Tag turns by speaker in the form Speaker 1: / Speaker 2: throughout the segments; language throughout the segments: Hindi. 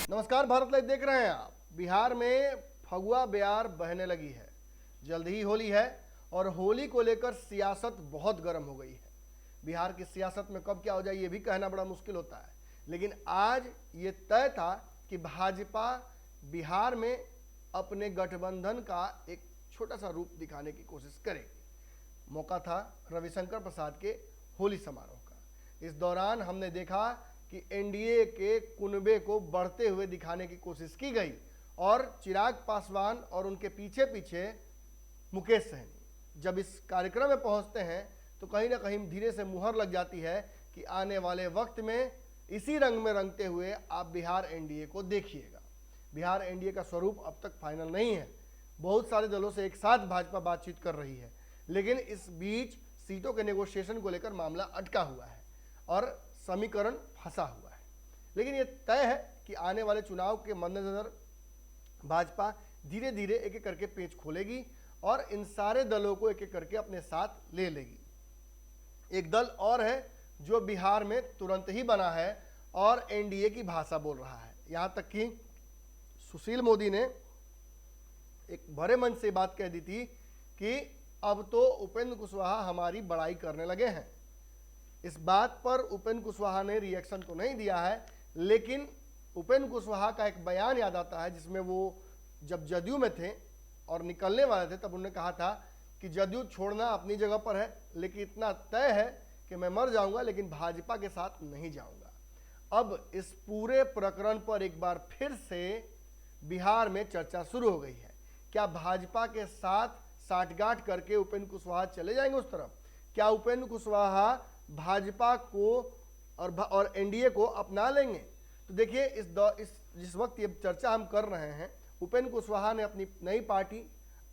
Speaker 1: नमस्कार, भारत लाइव देख रहे हैं आप। बिहार में फगुआ बयार बहने लगी है। जल्द ही होली है और होली को लेकर सियासत बहुत गर्म हो गई है। बिहार की सियासत में कब क्या हो जाए ये भी कहना बड़ा मुश्किल होता है, लेकिन आज ये तय था कि भाजपा बिहार में अपने गठबंधन का एक छोटा सा रूप दिखाने की कोशिश करेगी। मौका था रविशंकर प्रसाद के होली समारोह का। इस दौरान हमने देखा कि एनडीए के कुनबे को बढ़ते हुए दिखाने की कोशिश की गई और चिराग पासवान और उनके पीछे पीछे मुकेश सहनी जब इस कार्यक्रम में पहुंचते हैं तो कहीं ना कहीं धीरे से मुहर लग जाती है कि आने वाले वक्त में इसी रंग में रंगते हुए आप बिहार एनडीए को देखिएगा। बिहार एनडीए का स्वरूप अब तक फाइनल नहीं है। बहुत सारे दलों से एक साथ भाजपा बातचीत कर रही है, लेकिन इस बीच सीटों के नेगोशिएशन को लेकर मामला अटका हुआ है और समीकरण फंसा हुआ है। लेकिन यह तय है कि आने वाले चुनाव के मद्देनजर भाजपा धीरे धीरे एक एक करके पेच खोलेगी और इन सारे दलों को एक एक करके अपने साथ ले लेगी। एक दल और है जो बिहार में तुरंत ही बना है और एनडीए की भाषा बोल रहा है। यहां तक कि सुशील मोदी ने एक बड़े मन से बात कह दी थी कि अब तो उपेंद्र कुशवाहा हमारी बड़ाई करने लगे हैं। इस बात पर उपेंद्र कुशवाहा ने रिएक्शन तो नहीं दिया है, लेकिन उपेंद्र कुशवाहा का एक बयान याद आता है जिसमें वो जब जदयू में थे और निकलने वाले थे तब उन्होंने कहा था कि जदयू छोड़ना अपनी जगह पर है, लेकिन इतना तय है कि मैं मर जाऊंगा लेकिन भाजपा के साथ नहीं जाऊंगा। अब इस पूरे प्रकरण पर एक बार फिर से बिहार में चर्चा शुरू हो गई है। क्या भाजपा के साथ साठगांठ करके उपेंद्र कुशवाहा चले जाएंगे उस तरफ? क्या उपेंद्र कुशवाहा भाजपा को और एनडीए को अपना लेंगे? तो देखिए जिस वक्त ये चर्चा हम कर रहे हैं, उपेंद्र कुशवाहा ने अपनी नई पार्टी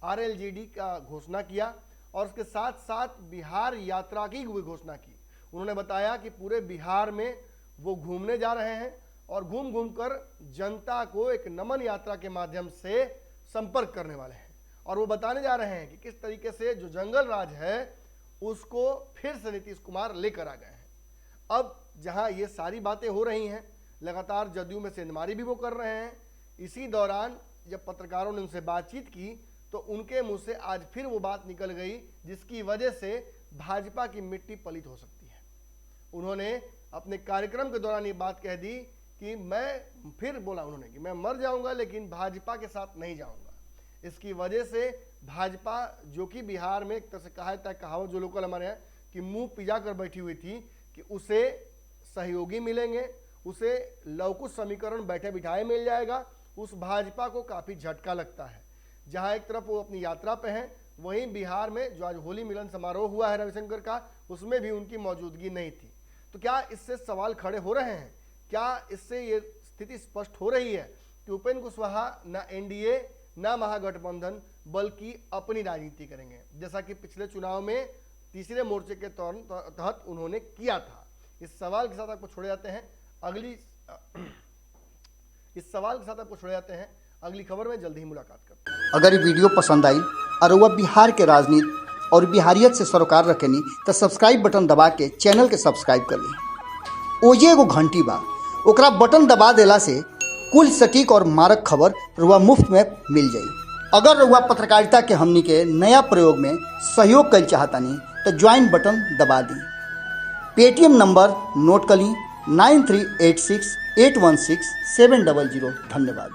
Speaker 1: आरएलजेडी का घोषणा किया और उसके साथ साथ बिहार यात्रा की भी घोषणा की। उन्होंने बताया कि पूरे बिहार में वो घूमने जा रहे हैं और घूम घूम कर जनता को एक नमन यात्रा के माध्यम से संपर्क करने वाले हैं और वो बताने जा रहे हैं कि किस तरीके से जो जंगल राज है उसको फिर से नीतीश कुमार लेकर आ गए हैं। अब जहां ये सारी बातें हो रही हैं, लगातार जदयू में सेंधमारी भी वो कर रहे हैं। इसी दौरान जब पत्रकारों ने उनसे बातचीत की तो उनके मुंह से आज फिर वो बात निकल गई जिसकी वजह से भाजपा की मिट्टी पलित हो सकती है। उन्होंने अपने कार्यक्रम के दौरान ये बात कह दी कि उन्होंने कि मैं मर जाऊंगा लेकिन भाजपा के साथ नहीं जाऊंगा। इसकी वजह से भाजपा, जो कि बिहार में एक तरह से कहावत जो लोकल हमारे यहाँ कि मुंह पिजा कर बैठी हुई थी कि उसे सहयोगी मिलेंगे, उसे लवकुश समीकरण बैठे बिठाए मिल जाएगा, उस भाजपा को काफ़ी झटका लगता है। जहां एक तरफ वो अपनी यात्रा पे हैं, वहीं बिहार में जो आज होली मिलन समारोह हुआ है रविशंकर का, उसमें भी उनकी मौजूदगी नहीं थी। तो क्या इससे सवाल खड़े हो रहे हैं? क्या इससे ये स्थिति स्पष्ट हो रही है कि उपेंद्र कुशवाहा न एनडीए न महागठबंधन बल्कि अपनी राजनीति करेंगे, जैसा कि पिछले चुनाव में तीसरे मोर्चे के तहत उन्होंने किया था? इस सवाल के साथ आपको छोड़े जाते हैं अगली खबर में जल्द ही मुलाकात करते हैं।
Speaker 2: अगर ये वीडियो पसंद आई और वह बिहार के राजनीति और बिहारियत से सरोकार रखेनी तो सब्सक्राइब बटन दबा के चैनल के सब्सक्राइब कर ली। ओजे एगो घंटी बा, ओकरा बटन दबा देला से कुल सटीक और मारक खबर रुआ मुफ्त में मिल जाई। अगर रुआ पत्रकारिता के हमनी के नया प्रयोग में सहयोग कर चाहतानी तो ज्वाइन बटन दबा दी। पेटीएम नंबर नोट कर ली 9386816700। धन्यवाद।